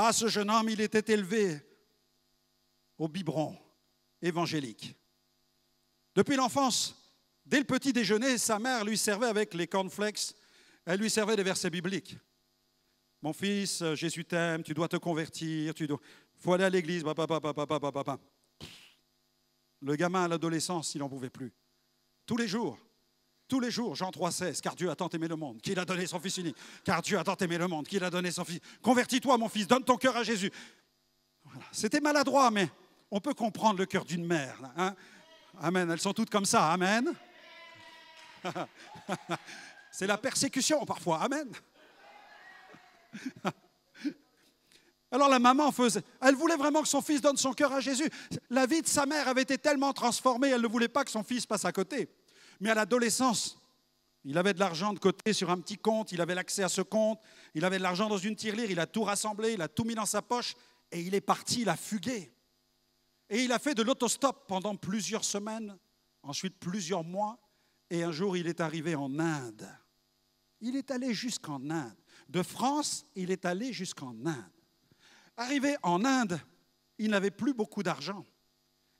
Ah, ce jeune homme, il était élevé au biberon évangélique. Depuis l'enfance, dès le petit déjeuner, sa mère lui servait avec les cornflakes, elle lui servait des versets bibliques. Mon fils, Jésus t'aime, tu dois te convertir, faut aller à l'église. Le gamin à l'adolescence, il n'en pouvait plus. Tous les jours, Jean 3,16, car Dieu a tant aimé le monde, qu'il a donné son Fils unique. Car Dieu a tant aimé le monde, qu'il a donné son Fils. Convertis-toi, mon fils, donne ton cœur à Jésus. Voilà. C'était maladroit, mais on peut comprendre le cœur d'une mère. Hein? Amen, elles sont toutes comme ça, amen. C'est la persécution parfois, amen. Alors la maman elle voulait vraiment que son fils donne son cœur à Jésus. La vie de sa mère avait été tellement transformée, elle ne voulait pas que son fils passe à côté. Mais à l'adolescence, il avait de l'argent de côté sur un petit compte, il avait l'accès à ce compte, il avait de l'argent dans une tirelire, il a tout rassemblé, il a tout mis dans sa poche et il est parti, il a fugué. Et il a fait de l'autostop pendant plusieurs semaines, ensuite plusieurs mois, et un jour il est arrivé en Inde. Il est allé jusqu'en Inde. De France, il est allé jusqu'en Inde. Arrivé en Inde, il n'avait plus beaucoup d'argent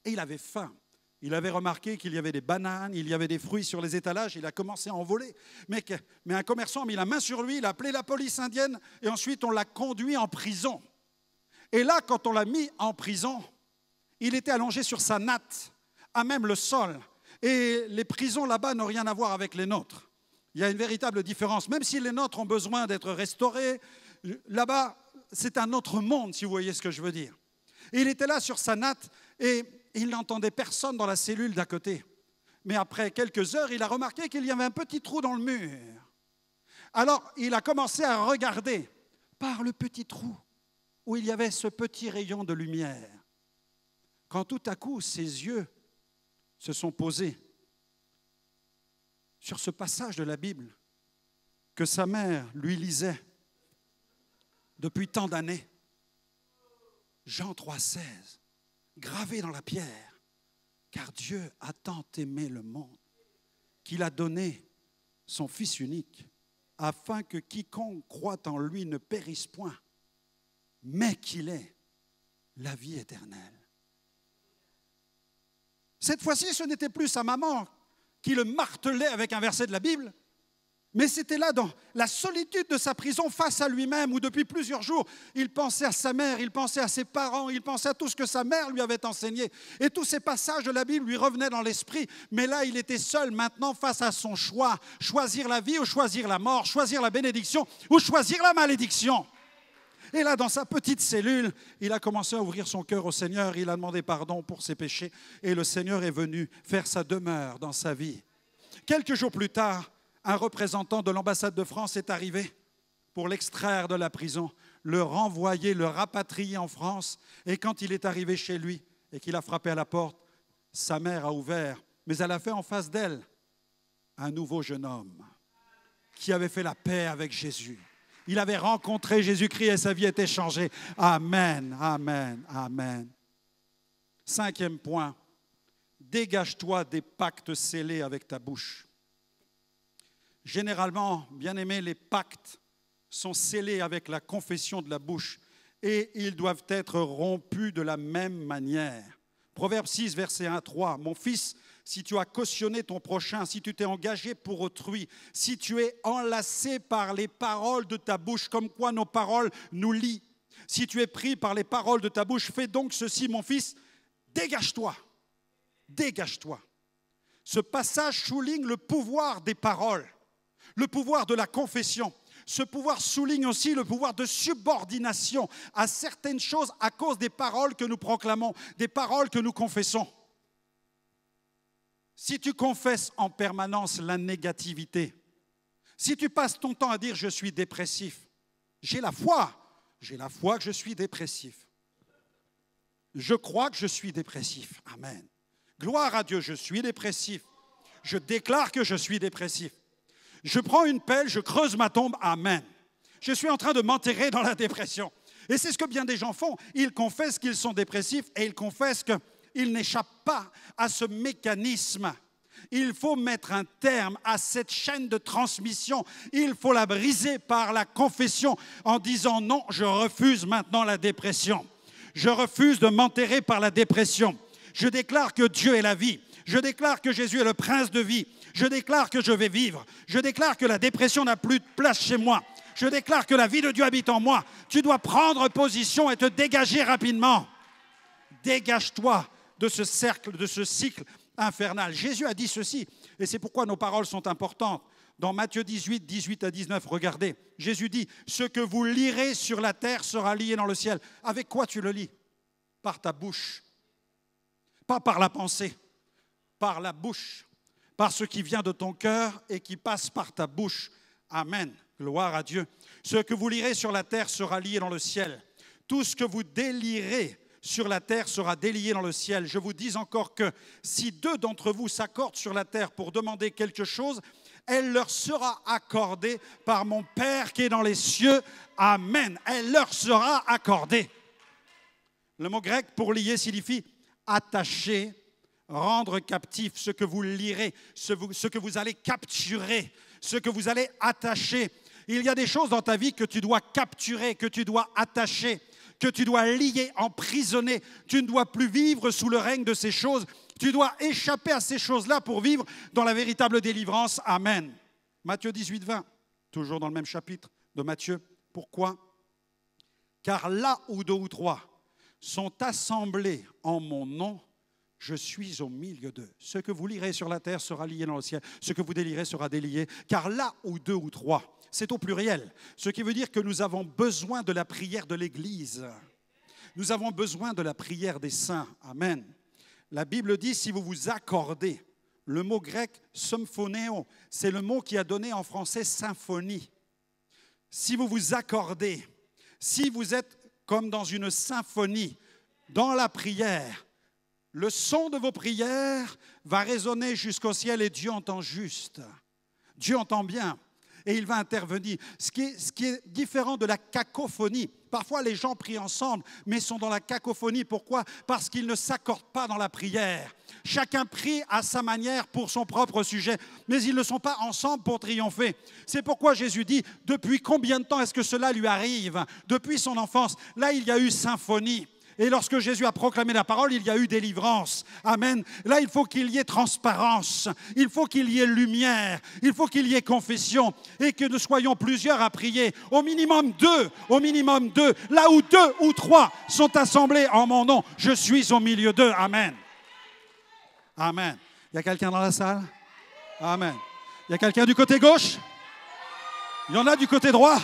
et il avait faim. Il avait remarqué qu'il y avait des bananes, il y avait des fruits sur les étalages, il a commencé à en voler. Mais un commerçant a mis la main sur lui, il a appelé la police indienne et ensuite on l'a conduit en prison. Et là, quand on l'a mis en prison, il était allongé sur sa natte, à même le sol. Et les prisons là-bas n'ont rien à voir avec les nôtres. Il y a une véritable différence. Même si les nôtres ont besoin d'être restaurés, là-bas, c'est un autre monde, si vous voyez ce que je veux dire. Et il était là sur sa natte et il n'entendait personne dans la cellule d'à côté. Mais après quelques heures, il a remarqué qu'il y avait un petit trou dans le mur. Alors, il a commencé à regarder par le petit trou où il y avait ce petit rayon de lumière. Quand tout à coup, ses yeux se sont posés sur ce passage de la Bible que sa mère lui lisait depuis tant d'années. Jean 3,16, gravé dans la pierre, car Dieu a tant aimé le monde qu'il a donné son Fils unique, afin que quiconque croit en lui ne périsse point, mais qu'il ait la vie éternelle. Cette fois-ci, ce n'était plus sa maman qui le martelait avec un verset de la Bible, mais c'était là dans la solitude de sa prison face à lui-même, où depuis plusieurs jours, il pensait à sa mère, il pensait à ses parents, il pensait à tout ce que sa mère lui avait enseigné. Et tous ces passages de la Bible lui revenaient dans l'esprit, mais là, il était seul maintenant face à son choix, choisir la vie ou choisir la mort, choisir la bénédiction ou choisir la malédiction. Et là, dans sa petite cellule, il a commencé à ouvrir son cœur au Seigneur, il a demandé pardon pour ses péchés, et le Seigneur est venu faire sa demeure dans sa vie. Quelques jours plus tard, un représentant de l'ambassade de France est arrivé pour l'extraire de la prison, le renvoyer, le rapatrier en France. Et quand il est arrivé chez lui et qu'il a frappé à la porte, sa mère a ouvert, mais elle a fait en face d'elle un nouveau jeune homme qui avait fait la paix avec Jésus. Il avait rencontré Jésus-Christ et sa vie était changée. Amen, amen, amen. 5e point, dégage-toi des pactes scellés avec ta bouche. Généralement, bien aimés, les pactes sont scellés avec la confession de la bouche et ils doivent être rompus de la même manière. Proverbe 6, verset 1 à 3. Mon fils, si tu as cautionné ton prochain, si tu t'es engagé pour autrui, si tu es enlacé par les paroles de ta bouche, comme quoi nos paroles nous lient, si tu es pris par les paroles de ta bouche, fais donc ceci, mon fils, dégage-toi, dégage-toi. Ce passage souligne le pouvoir des paroles, le pouvoir de la confession. Ce pouvoir souligne aussi le pouvoir de subordination à certaines choses à cause des paroles que nous proclamons, des paroles que nous confessons. Si tu confesses en permanence la négativité, si tu passes ton temps à dire « je suis dépressif », j'ai la foi que je suis dépressif. Je crois que je suis dépressif. Amen. Gloire à Dieu, je suis dépressif. Je déclare que je suis dépressif. Je prends une pelle, je creuse ma tombe. Amen. Je suis en train de m'enterrer dans la dépression. Et c'est ce que bien des gens font. Ils confessent qu'ils sont dépressifs et ils confessent qu'ils n'échappent pas à ce mécanisme. Il faut mettre un terme à cette chaîne de transmission. Il faut la briser par la confession en disant non, je refuse maintenant la dépression. Je refuse de m'enterrer par la dépression. Je déclare que Dieu est la vie. Je déclare que Jésus est le prince de vie. Je déclare que je vais vivre. Je déclare que la dépression n'a plus de place chez moi. Je déclare que la vie de Dieu habite en moi. Tu dois prendre position et te dégager rapidement. Dégage-toi de ce cercle, de ce cycle infernal. Jésus a dit ceci, et c'est pourquoi nos paroles sont importantes. Dans Matthieu 18, 18 à 19, regardez, Jésus dit, « Ce que vous lirez sur la terre sera lié dans le ciel. » Avec quoi tu le lis? Par ta bouche. Pas par la pensée, par la bouche. Par ce qui vient de ton cœur et qui passe par ta bouche. Amen. Gloire à Dieu. Ce que vous lirez sur la terre sera lié dans le ciel. Tout ce que vous délirez sur la terre sera délié dans le ciel. Je vous dis encore que si 2 d'entre vous s'accordent sur la terre pour demander quelque chose, elle leur sera accordée par mon Père qui est dans les cieux. Amen. Elle leur sera accordée. Le mot grec pour lier signifie attacher, rendre captif, ce que vous lirez, ce que vous allez capturer, ce que vous allez attacher. Il y a des choses dans ta vie que tu dois capturer, que tu dois attacher, que tu dois lier, emprisonner. Tu ne dois plus vivre sous le règne de ces choses. Tu dois échapper à ces choses-là pour vivre dans la véritable délivrance. Amen. Matthieu 18, 20, toujours dans le même chapitre de Matthieu. Pourquoi? Car là où 2 ou 3 sont assemblés en mon nom, je suis au milieu d'eux. Ce que vous lirez sur la terre sera lié dans le ciel. Ce que vous délirez sera délié. Car là où 2 ou 3, c'est au pluriel. Ce qui veut dire que nous avons besoin de la prière de l'Église. Nous avons besoin de la prière des saints. Amen. La Bible dit, si vous vous accordez, le mot grec symphoneo, c'est le mot qui a donné en français symphonie. Si vous vous accordez, si vous êtes comme dans une symphonie, dans la prière, le son de vos prières va résonner jusqu'au ciel et Dieu entend juste. Dieu entend bien et il va intervenir. Ce qui est différent de la cacophonie. Parfois, les gens prient ensemble, mais sont dans la cacophonie. Pourquoi? Parce qu'ils ne s'accordent pas dans la prière. Chacun prie à sa manière pour son propre sujet, mais ils ne sont pas ensemble pour triompher. C'est pourquoi Jésus dit, depuis combien de temps est-ce que cela lui arrive? Depuis son enfance. Là, il y a eu symphonie. Et lorsque Jésus a proclamé la parole, il y a eu délivrance. Amen. Là, il faut qu'il y ait transparence. Il faut qu'il y ait lumière. Il faut qu'il y ait confession. Et que nous soyons plusieurs à prier. Au minimum 2. Au minimum 2. Là où 2 ou 3 sont assemblés en mon nom, je suis au milieu d'eux. Amen. Amen. Il y a quelqu'un dans la salle? Amen. Il y a quelqu'un du côté gauche? Il y en a du côté droit?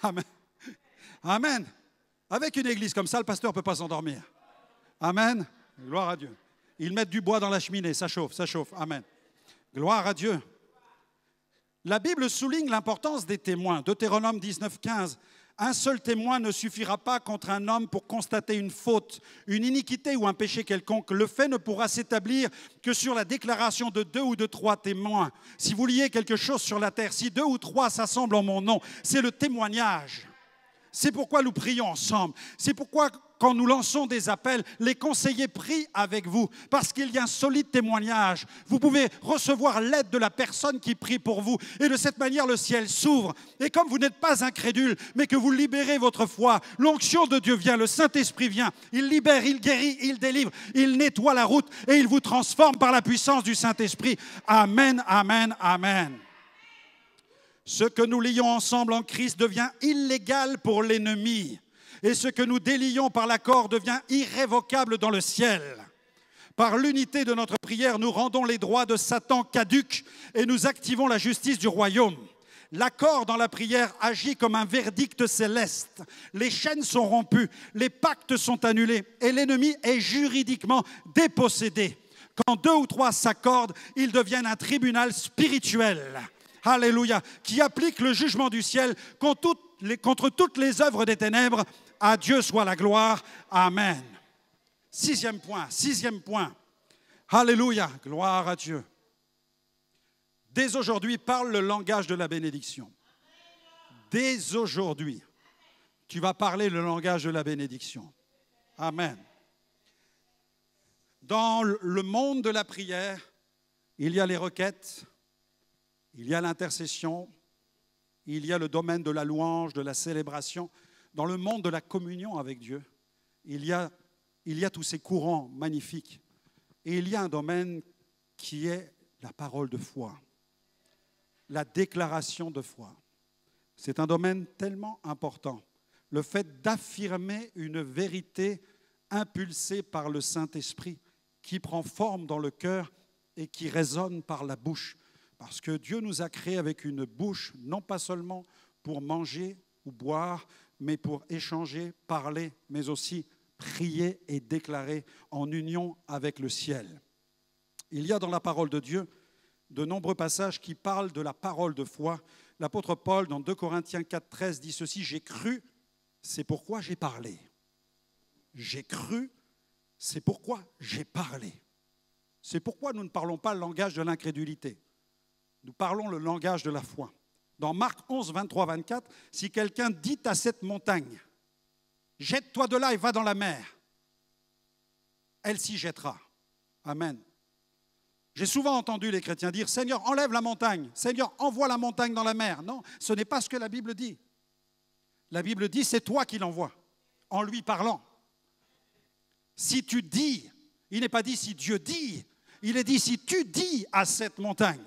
Amen. Amen. Avec une église comme ça, le pasteur ne peut pas s'endormir. Amen. Gloire à Dieu. Ils mettent du bois dans la cheminée, ça chauffe, ça chauffe. Amen. Gloire à Dieu. La Bible souligne l'importance des témoins. Deutéronome 19, 15. Un seul témoin ne suffira pas contre un homme pour constater une faute, une iniquité ou un péché quelconque. Le fait ne pourra s'établir que sur la déclaration de 2 ou de 3 témoins. Si vous liez quelque chose sur la terre, si 2 ou 3 s'assemblent en mon nom, c'est le témoignage. C'est pourquoi nous prions ensemble. C'est pourquoi, quand nous lançons des appels, les conseillers prient avec vous, parce qu'il y a un solide témoignage. Vous pouvez recevoir l'aide de la personne qui prie pour vous. Et de cette manière, le ciel s'ouvre. Et comme vous n'êtes pas incrédule, mais que vous libérez votre foi, l'onction de Dieu vient, le Saint-Esprit vient. Il libère, il guérit, il délivre, il nettoie la route et il vous transforme par la puissance du Saint-Esprit. Amen, amen, amen. Ce que nous lions ensemble en Christ devient illégal pour l'ennemi. Et ce que nous délions par l'accord devient irrévocable dans le ciel. Par l'unité de notre prière, nous rendons les droits de Satan caducs et nous activons la justice du royaume. L'accord dans la prière agit comme un verdict céleste. Les chaînes sont rompues, les pactes sont annulés et l'ennemi est juridiquement dépossédé. Quand 2 ou 3 s'accordent, ils deviennent un tribunal spirituel. Alléluia, qui applique le jugement du ciel contre toutes les œuvres des ténèbres. À Dieu soit la gloire. Amen. Sixième point. Alléluia, gloire à Dieu. Dès aujourd'hui, parle le langage de la bénédiction. Dès aujourd'hui, tu vas parler le langage de la bénédiction. Amen. Dans le monde de la prière, il y a les requêtes, il y a l'intercession, il y a le domaine de la louange, de la célébration. Dans le monde de la communion avec Dieu, il y a tous ces courants magnifiques. Et il y a un domaine qui est la parole de foi, la déclaration de foi. C'est un domaine tellement important. Le fait d'affirmer une vérité impulsée par le Saint-Esprit qui prend forme dans le cœur et qui résonne par la bouche. Parce que Dieu nous a créés avec une bouche, non pas seulement pour manger ou boire, mais pour échanger, parler, mais aussi prier et déclarer en union avec le ciel. Il y a dans la parole de Dieu de nombreux passages qui parlent de la parole de foi. L'apôtre Paul, dans 2 Corinthiens 4,13, dit ceci: « J'ai cru, c'est pourquoi j'ai parlé. » J'ai cru, c'est pourquoi j'ai parlé. C'est pourquoi nous ne parlons pas le langage de l'incrédulité. Nous parlons le langage de la foi. Dans Marc 11, 23, 24, si quelqu'un dit à cette montagne, « Jette-toi de là et va dans la mer », elle s'y jettera. Amen. J'ai souvent entendu les chrétiens dire, « Seigneur, enlève la montagne. Seigneur, envoie la montagne dans la mer. » Non, ce n'est pas ce que la Bible dit. La Bible dit, c'est toi qui l'envoies, en lui parlant. Si tu dis, il n'est pas dit si Dieu dit, il est dit si tu dis à cette montagne.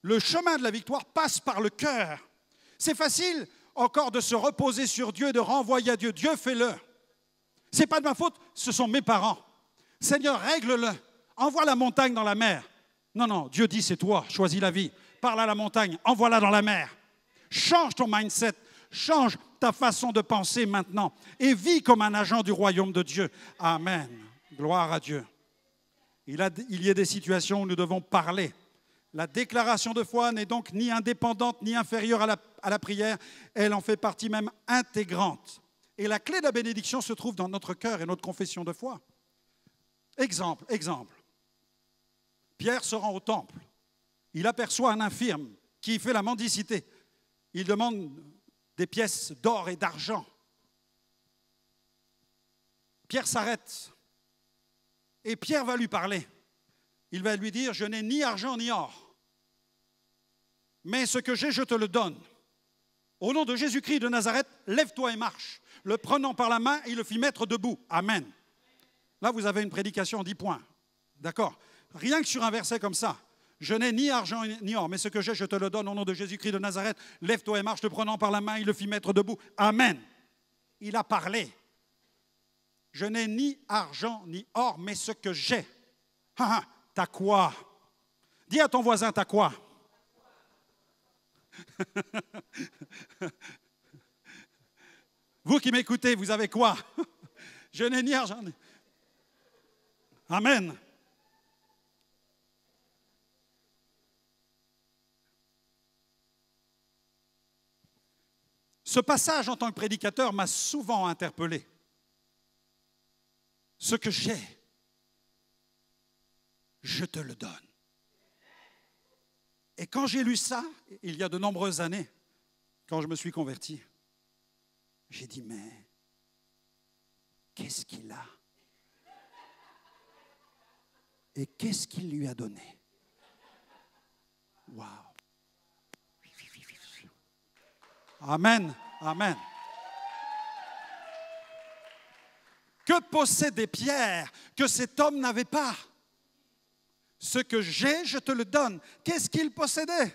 Le chemin de la victoire passe par le cœur. C'est facile encore de se reposer sur Dieu et de renvoyer à Dieu. Dieu, fais-le. Ce n'est pas de ma faute, ce sont mes parents. Seigneur, règle-le. Envoie la montagne dans la mer. Non, non, Dieu dit c'est toi, choisis la vie. Parle à la montagne, envoie-la dans la mer. Change ton mindset, change ta façon de penser maintenant et vis comme un agent du royaume de Dieu. Amen. Gloire à Dieu. Il y a des situations où nous devons parler. La déclaration de foi n'est donc ni indépendante ni inférieure à la prière. Elle en fait partie même intégrante. Et la clé de la bénédiction se trouve dans notre cœur et notre confession de foi. Exemple. Pierre se rend au temple. Il aperçoit un infirme qui fait la mendicité. Il demande des pièces d'or et d'argent. Pierre s'arrête. Et Pierre va lui parler. Il va lui dire, je n'ai ni argent ni or, mais ce que j'ai, je te le donne. Au nom de Jésus-Christ de Nazareth, lève-toi et marche. Le prenant par la main, il le fit mettre debout. Amen. Là, vous avez une prédication en 10 points. D'accord? Rien que sur un verset comme ça. Je n'ai ni argent ni or, mais ce que j'ai, je te le donne au nom de Jésus-Christ de Nazareth. Lève-toi et marche, le prenant par la main, il le fit mettre debout. Amen. Il a parlé. Je n'ai ni argent ni or, mais ce que j'ai. T'as quoi? Dis à ton voisin, t'as quoi? Vous qui m'écoutez, vous avez quoi? Je n'ai ni argent ni... Amen. Ce passage en tant que prédicateur m'a souvent interpellé. Ce que j'ai, je te le donne. Et quand j'ai lu ça, il y a de nombreuses années, quand je me suis converti, j'ai dit, mais qu'est-ce qu'il a? Et qu'est-ce qu'il lui a donné? Waouh! Amen, amen. Que possédait Pierre que cet homme n'avait pas? Ce que j'ai, je te le donne. Qu'est-ce qu'il possédait?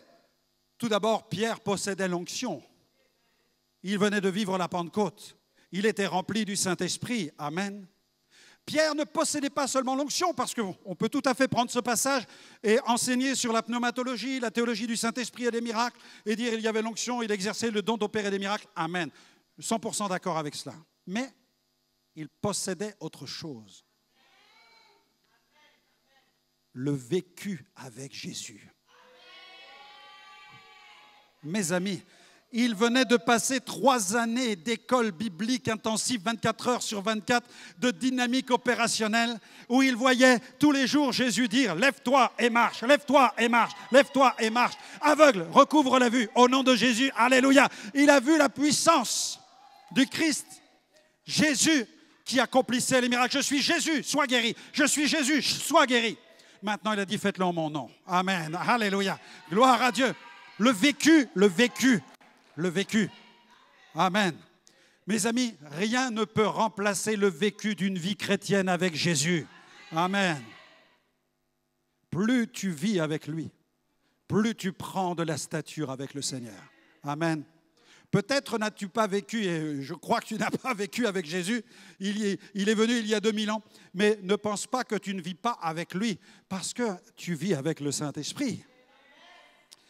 Tout d'abord, Pierre possédait l'onction. Il venait de vivre la Pentecôte. Il était rempli du Saint-Esprit. Amen. Pierre ne possédait pas seulement l'onction, parce qu'on peut tout à fait prendre ce passage et enseigner sur la pneumatologie, la théologie du Saint-Esprit et des miracles, et dire il y avait l'onction, il exerçait le don d'opérer des miracles. Amen. 100% d'accord avec cela. Mais il possédait autre chose. Le vécu avec Jésus. Mes amis, il venait de passer 3 années d'école biblique intensive, 24 heures sur 24, de dynamique opérationnelle, où il voyait tous les jours Jésus dire « Lève-toi et marche, lève-toi et marche, lève-toi et marche ». Aveugle, recouvre la vue, au nom de Jésus, alléluia. Il a vu la puissance du Christ. Jésus qui accomplissait les miracles. Je suis Jésus, sois guéri. Je suis Jésus, sois guéri. Maintenant, il a dit, faites-le en mon nom. Amen. Alléluia. Gloire à Dieu. Le vécu, le vécu, le vécu. Amen. Mes amis, rien ne peut remplacer le vécu d'une vie chrétienne avec Jésus. Amen. Plus tu vis avec lui, plus tu prends de la stature avec le Seigneur. Amen. Peut-être n'as-tu pas vécu, et je crois que tu n'as pas vécu avec Jésus, il est venu il y a 2000 ans, mais ne pense pas que tu ne vis pas avec lui, parce que tu vis avec le Saint-Esprit.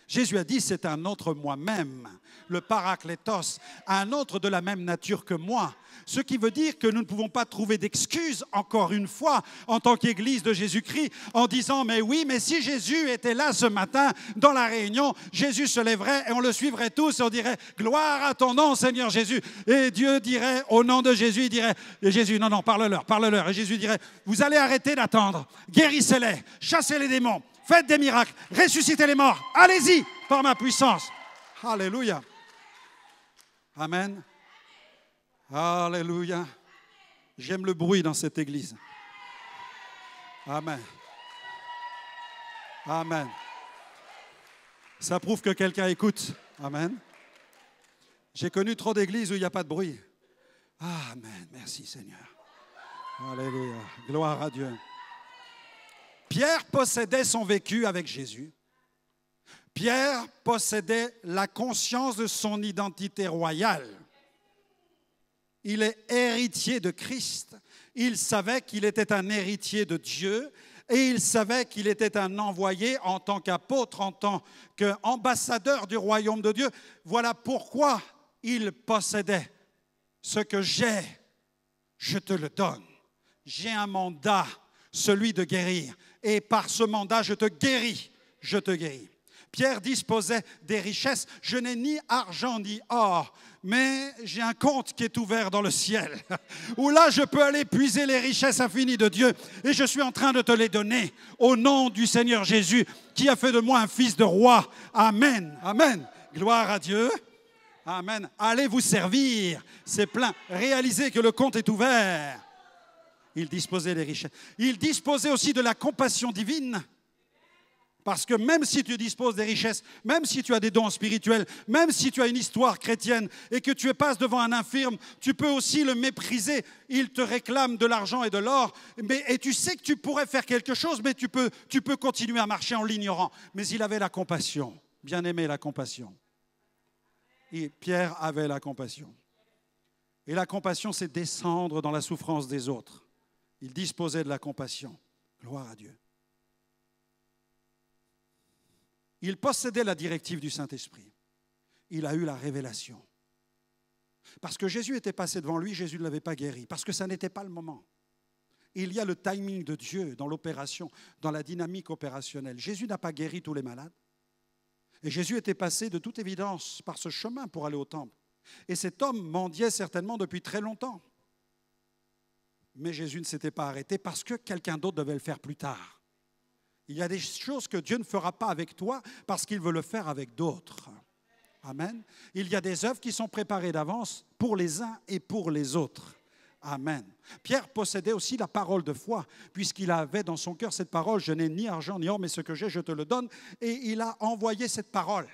Jésus a dit, c'est un autre moi-même, le Paraklétos, un autre de la même nature que moi. Ce qui veut dire que nous ne pouvons pas trouver d'excuses, encore une fois, en tant qu'Église de Jésus-Christ, en disant, mais oui, mais si Jésus était là ce matin, dans la réunion, Jésus se lèverait et on le suivrait tous et on dirait, gloire à ton nom, Seigneur Jésus. Et Dieu dirait, au nom de Jésus, il dirait, et Jésus, non, parle-leur, parle-leur. Et Jésus dirait, vous allez arrêter d'attendre, guérissez-les, chassez les démons. Faites des miracles, ressuscitez les morts. Allez-y, par ma puissance. Alléluia. Amen. Alléluia. J'aime le bruit dans cette église. Amen. Amen. Ça prouve que quelqu'un écoute. Amen. J'ai connu trop d'églises où il n'y a pas de bruit. Amen. Merci Seigneur. Alléluia. Gloire à Dieu. Pierre possédait son vécu avec Jésus. Pierre possédait la conscience de son identité royale. Il est héritier de Christ. Il savait qu'il était un héritier de Dieu et il savait qu'il était un envoyé en tant qu'apôtre, en tant qu'ambassadeur du royaume de Dieu. Voilà pourquoi il possédait ce que j'ai, je te le donne. J'ai un mandat, celui de guérir. Et par ce mandat, je te guéris, je te guéris. Pierre disposait des richesses. Je n'ai ni argent ni or, mais j'ai un compte qui est ouvert dans le ciel, où là, je peux aller puiser les richesses infinies de Dieu. Et je suis en train de te les donner au nom du Seigneur Jésus, qui a fait de moi un fils de roi. Amen, amen. Gloire à Dieu. Amen. Allez vous servir, c'est plein. Réalisez que le compte est ouvert. Il disposait des richesses. Il disposait aussi de la compassion divine. Parce que même si tu disposes des richesses, même si tu as des dons spirituels, même si tu as une histoire chrétienne et que tu passes devant un infirme, tu peux aussi le mépriser. Il te réclame de l'argent et de l'or. Et tu sais que tu pourrais faire quelque chose, mais tu peux continuer à marcher en l'ignorant. Mais il avait la compassion. Bien aimé, la compassion. Et Pierre avait la compassion. Et la compassion, c'est descendre dans la souffrance des autres. Il disposait de la compassion. Gloire à Dieu. Il possédait la directive du Saint-Esprit. Il a eu la révélation. Parce que Jésus était passé devant lui, Jésus ne l'avait pas guéri. Parce que ça n'était pas le moment. Il y a le timing de Dieu dans l'opération, dans la dynamique opérationnelle. Jésus n'a pas guéri tous les malades. Et Jésus était passé de toute évidence par ce chemin pour aller au temple. Et cet homme mendiait certainement depuis très longtemps. Mais Jésus ne s'était pas arrêté parce que quelqu'un d'autre devait le faire plus tard. Il y a des choses que Dieu ne fera pas avec toi parce qu'il veut le faire avec d'autres. Amen. Il y a des œuvres qui sont préparées d'avance pour les uns et pour les autres. Amen. Pierre possédait aussi la parole de foi, puisqu'il avait dans son cœur cette parole, je n'ai ni argent ni or, mais ce que j'ai, je te le donne. Et il a envoyé cette parole.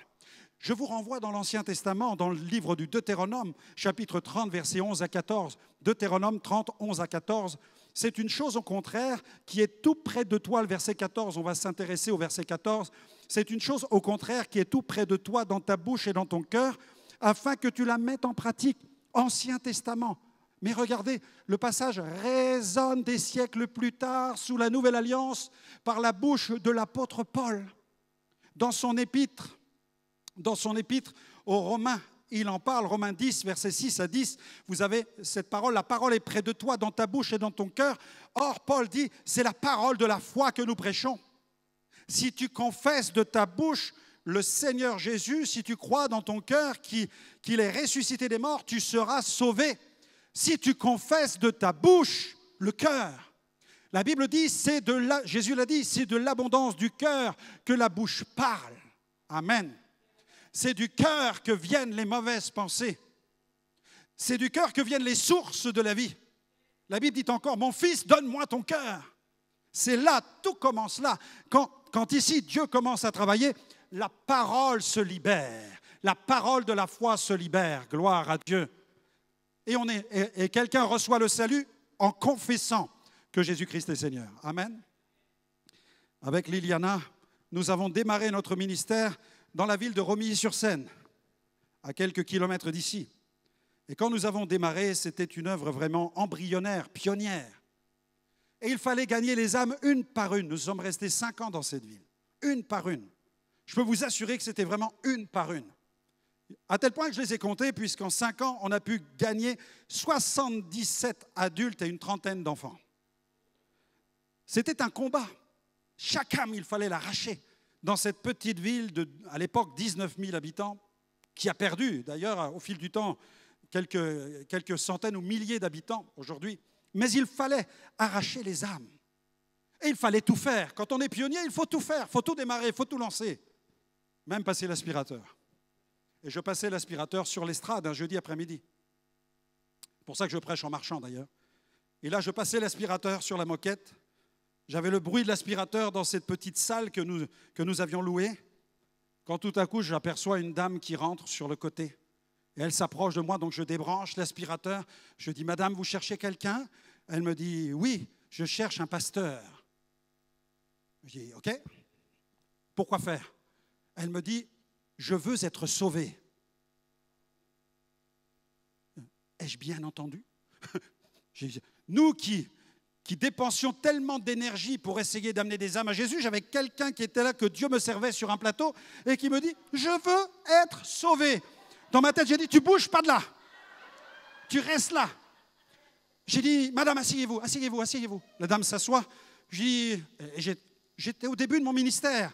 Je vous renvoie dans l'Ancien Testament, dans le livre du Deutéronome, chapitre 30, versets 11 à 14. Deutéronome 30, 11 à 14. C'est une chose au contraire qui est tout près de toi, le verset 14, on va s'intéresser au verset 14. C'est une chose au contraire qui est tout près de toi, dans ta bouche et dans ton cœur, afin que tu la mettes en pratique. Ancien Testament. Mais regardez, le passage résonne des siècles plus tard, sous la Nouvelle Alliance, par la bouche de l'apôtre Paul. Dans son épître aux Romains, il en parle, Romains 10, versets 6 à 10, vous avez cette parole, la parole est près de toi, dans ta bouche et dans ton cœur. Or, Paul dit, c'est la parole de la foi que nous prêchons. Si tu confesses de ta bouche le Seigneur Jésus, si tu crois dans ton cœur qu'il est ressuscité des morts, tu seras sauvé. Si tu confesses de ta bouche le cœur, la Bible dit, Jésus l'a dit, c'est de l'abondance du cœur que la bouche parle. Amen. C'est du cœur que viennent les mauvaises pensées. C'est du cœur que viennent les sources de la vie. La Bible dit encore, mon fils, donne-moi ton cœur. C'est là, tout commence là. Quand ici Dieu commence à travailler, la parole se libère. La parole de la foi se libère. Gloire à Dieu. Et quelqu'un reçoit le salut en confessant que Jésus-Christ est Seigneur. Amen. Avec Liliana, nous avons démarré notre ministère dans la ville de Romilly-sur-Seine, à quelques kilomètres d'ici. Et quand nous avons démarré, c'était une œuvre vraiment embryonnaire, pionnière. Et il fallait gagner les âmes une par une. Nous sommes restés 5 ans dans cette ville, une par une. Je peux vous assurer que c'était vraiment une par une. À tel point que je les ai comptés, puisqu'en 5 ans, on a pu gagner 77 adultes et une trentaine d'enfants. C'était un combat. Chaque âme, il fallait l'arracher. Dans cette petite ville de, à l'époque, 19 000 habitants, qui a perdu, d'ailleurs, au fil du temps, quelques centaines ou milliers d'habitants aujourd'hui. Mais il fallait arracher les âmes. Et il fallait tout faire. Quand on est pionnier, il faut tout faire, il faut tout démarrer, il faut tout lancer. Même passer l'aspirateur. Et je passais l'aspirateur sur l'estrade un jeudi après-midi. C'est pour ça que je prêche en marchant d'ailleurs. Et là, je passais l'aspirateur sur la moquette. J'avais le bruit de l'aspirateur dans cette petite salle que nous avions louée. Quand tout à coup, j'aperçois une dame qui rentre sur le côté. Et elle s'approche de moi, donc je débranche l'aspirateur. Je dis, madame, vous cherchez quelqu'un? Elle me dit, oui, je cherche un pasteur. Je dis, ok, pourquoi faire? Elle me dit, je veux être sauvée. Ai-je bien entendu? Nous qui dépensions tellement d'énergie pour essayer d'amener des âmes à Jésus, j'avais quelqu'un qui était là, que Dieu me servait sur un plateau, et qui me dit, je veux être sauvé. Dans ma tête, j'ai dit, tu bouges pas de là. Tu restes là. J'ai dit, madame, asseyez-vous, asseyez-vous, asseyez-vous. La dame s'assoit. J'étais au début de mon ministère.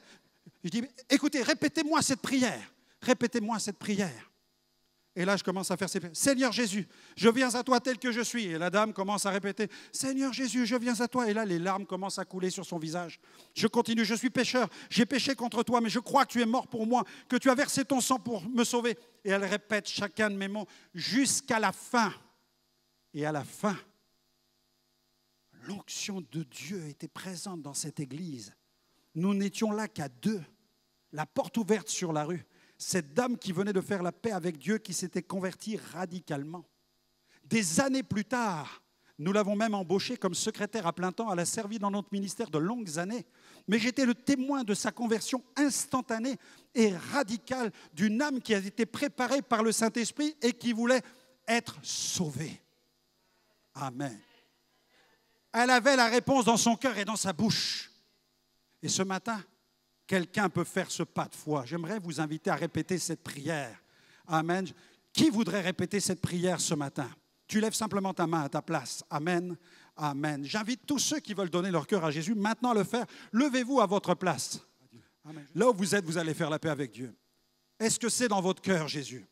Je dis, écoutez, répétez-moi cette prière. Répétez-moi cette prière. Et là, je commence à faire ces prières. Seigneur Jésus, je viens à toi tel que je suis. Et la dame commence à répéter, Seigneur Jésus, je viens à toi. Et là, les larmes commencent à couler sur son visage. Je continue, je suis pécheur. J'ai péché contre toi, mais je crois que tu es mort pour moi, que tu as versé ton sang pour me sauver. Et elle répète chacun de mes mots jusqu'à la fin. Et à la fin, l'onction de Dieu était présente dans cette église. Nous n'étions là qu'à 2, la porte ouverte sur la rue. Cette dame qui venait de faire la paix avec Dieu, qui s'était convertie radicalement. Des années plus tard, nous l'avons même embauchée comme secrétaire à plein temps. Elle a servi dans notre ministère de longues années. Mais j'étais le témoin de sa conversion instantanée et radicale d'une âme qui a été préparée par le Saint-Esprit et qui voulait être sauvée. Amen. Elle avait la réponse dans son cœur et dans sa bouche. Et ce matin, quelqu'un peut faire ce pas de foi. J'aimerais vous inviter à répéter cette prière. Amen. Qui voudrait répéter cette prière ce matin? Tu lèves simplement ta main à ta place. Amen. Amen. J'invite tous ceux qui veulent donner leur cœur à Jésus maintenant à le faire. Levez-vous à votre place. Amen. Là où vous êtes, vous allez faire la paix avec Dieu. Est-ce que c'est dans votre cœur, Jésus?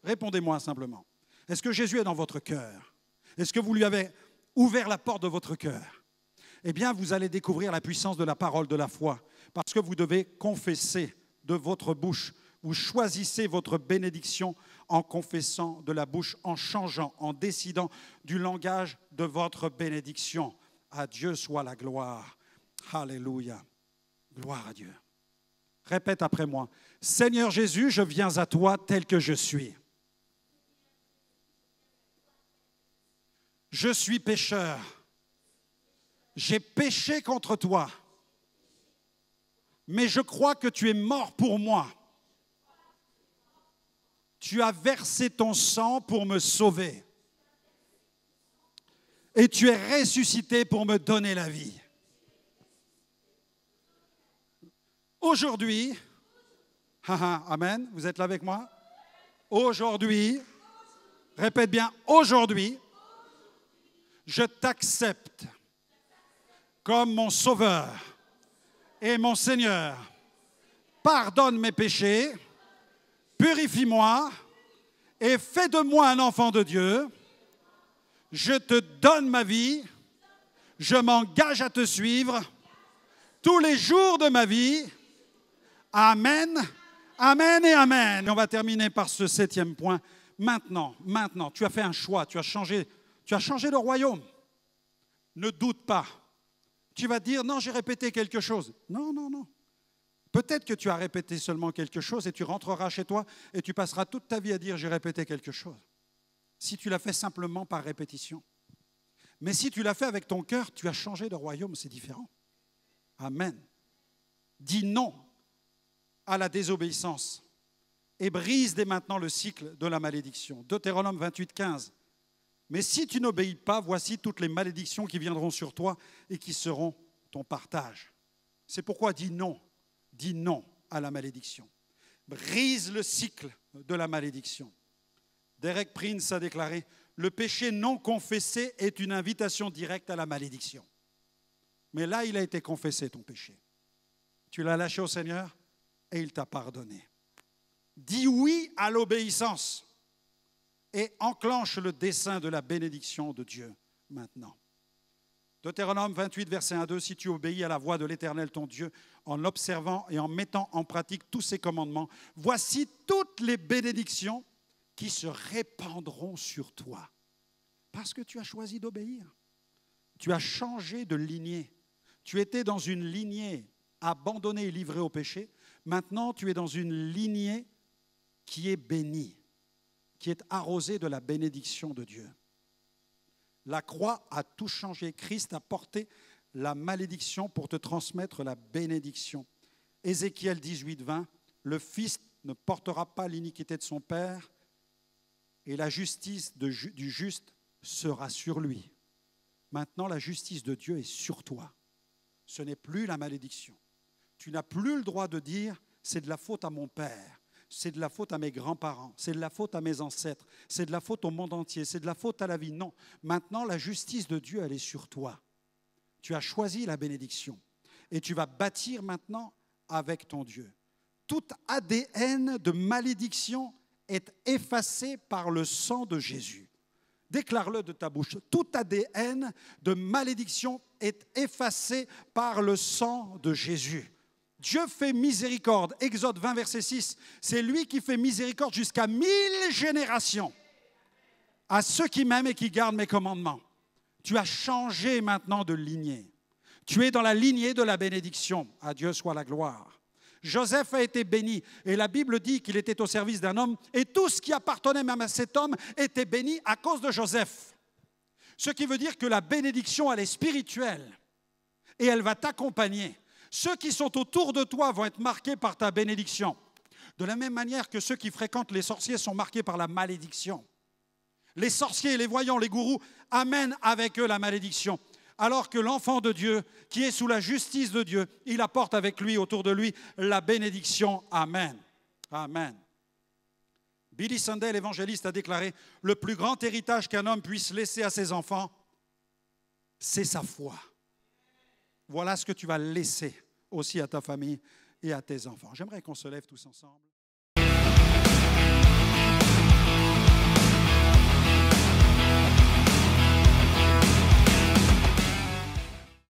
Répondez-moi simplement. Est-ce que Jésus est dans votre cœur? Est-ce que vous lui avez ouvert la porte de votre cœur? Eh bien, vous allez découvrir la puissance de la parole de la foi. Parce que vous devez confesser de votre bouche. Vous choisissez votre bénédiction en confessant de la bouche, en changeant, en décidant du langage de votre bénédiction. À Dieu soit la gloire. Alléluia. Gloire à Dieu. Répète après moi. Seigneur Jésus, je viens à toi tel que je suis. Je suis pécheur. J'ai péché contre toi. Mais je crois que tu es mort pour moi. Tu as versé ton sang pour me sauver. Et tu es ressuscité pour me donner la vie. Aujourd'hui, amen, vous êtes là avec moi? Aujourd'hui, répète bien, aujourd'hui, je t'accepte comme mon sauveur et mon Seigneur. Pardonne mes péchés, purifie-moi et fais de moi un enfant de Dieu. Je te donne ma vie, je m'engage à te suivre tous les jours de ma vie. Amen, amen et amen. Et on va terminer par ce 7e point. Maintenant, tu as fait un choix, tu as changé le royaume. Ne doute pas. Tu vas dire, non, j'ai répété quelque chose. Non, non, non. Peut-être que tu as répété seulement quelque chose et tu rentreras chez toi et tu passeras toute ta vie à dire, j'ai répété quelque chose. Si tu l'as fait simplement par répétition. Mais si tu l'as fait avec ton cœur, tu as changé de royaume, c'est différent. Amen. Dis non à la désobéissance et brise dès maintenant le cycle de la malédiction. Deutéronome 28, 15. Mais si tu n'obéis pas, voici toutes les malédictions qui viendront sur toi et qui seront ton partage. C'est pourquoi dis non à la malédiction. Brise le cycle de la malédiction. Derek Prince a déclaré, le péché non confessé est une invitation directe à la malédiction. Mais là, il a été confessé, ton péché. Tu l'as lâché au Seigneur et il t'a pardonné. Dis oui à l'obéissance et enclenche le dessein de la bénédiction de Dieu maintenant. Deutéronome 28, verset 1-2, si tu obéis à la voix de l'Éternel ton Dieu en observant et en mettant en pratique tous ses commandements, voici toutes les bénédictions qui se répandront sur toi. Parce que tu as choisi d'obéir. Tu as changé de lignée. Tu étais dans une lignée abandonnée et livrée au péché. Maintenant, tu es dans une lignée qui est bénie, qui est arrosée de la bénédiction de Dieu. La croix a tout changé. Christ a porté la malédiction pour te transmettre la bénédiction. Ézéchiel 18, 20, le Fils ne portera pas l'iniquité de son Père et la justice du juste sera sur lui. Maintenant, la justice de Dieu est sur toi. Ce n'est plus la malédiction. Tu n'as plus le droit de dire « c'est de la faute à mon père ». C'est de la faute à mes grands-parents, c'est de la faute à mes ancêtres, c'est de la faute au monde entier, c'est de la faute à la vie. Non, maintenant la justice de Dieu, elle est sur toi. Tu as choisi la bénédiction et tu vas bâtir maintenant avec ton Dieu. Tout ADN de malédiction est effacé par le sang de Jésus. Déclare-le de ta bouche. Tout ADN de malédiction est effacé par le sang de Jésus. Dieu fait miséricorde. Exode 20, verset 6. C'est lui qui fait miséricorde jusqu'à 1000 générations à ceux qui m'aiment et qui gardent mes commandements. Tu as changé maintenant de lignée. Tu es dans la lignée de la bénédiction. À Dieu soit la gloire. Joseph a été béni et la Bible dit qu'il était au service d'un homme et tout ce qui appartenait même à cet homme était béni à cause de Joseph. Ce qui veut dire que la bénédiction, elle est spirituelle et elle va t'accompagner. Ceux qui sont autour de toi vont être marqués par ta bénédiction. De la même manière que ceux qui fréquentent les sorciers sont marqués par la malédiction. Les sorciers, les voyants, les gourous amènent avec eux la malédiction. Alors que l'enfant de Dieu, qui est sous la justice de Dieu, il apporte avec lui, autour de lui, la bénédiction. Amen. Amen. Billy Sunday, l'évangéliste, a déclaré « Le plus grand héritage qu'un homme puisse laisser à ses enfants, c'est sa foi. » Voilà ce que tu vas laisser aussi à ta famille et à tes enfants. J'aimerais qu'on se lève tous ensemble.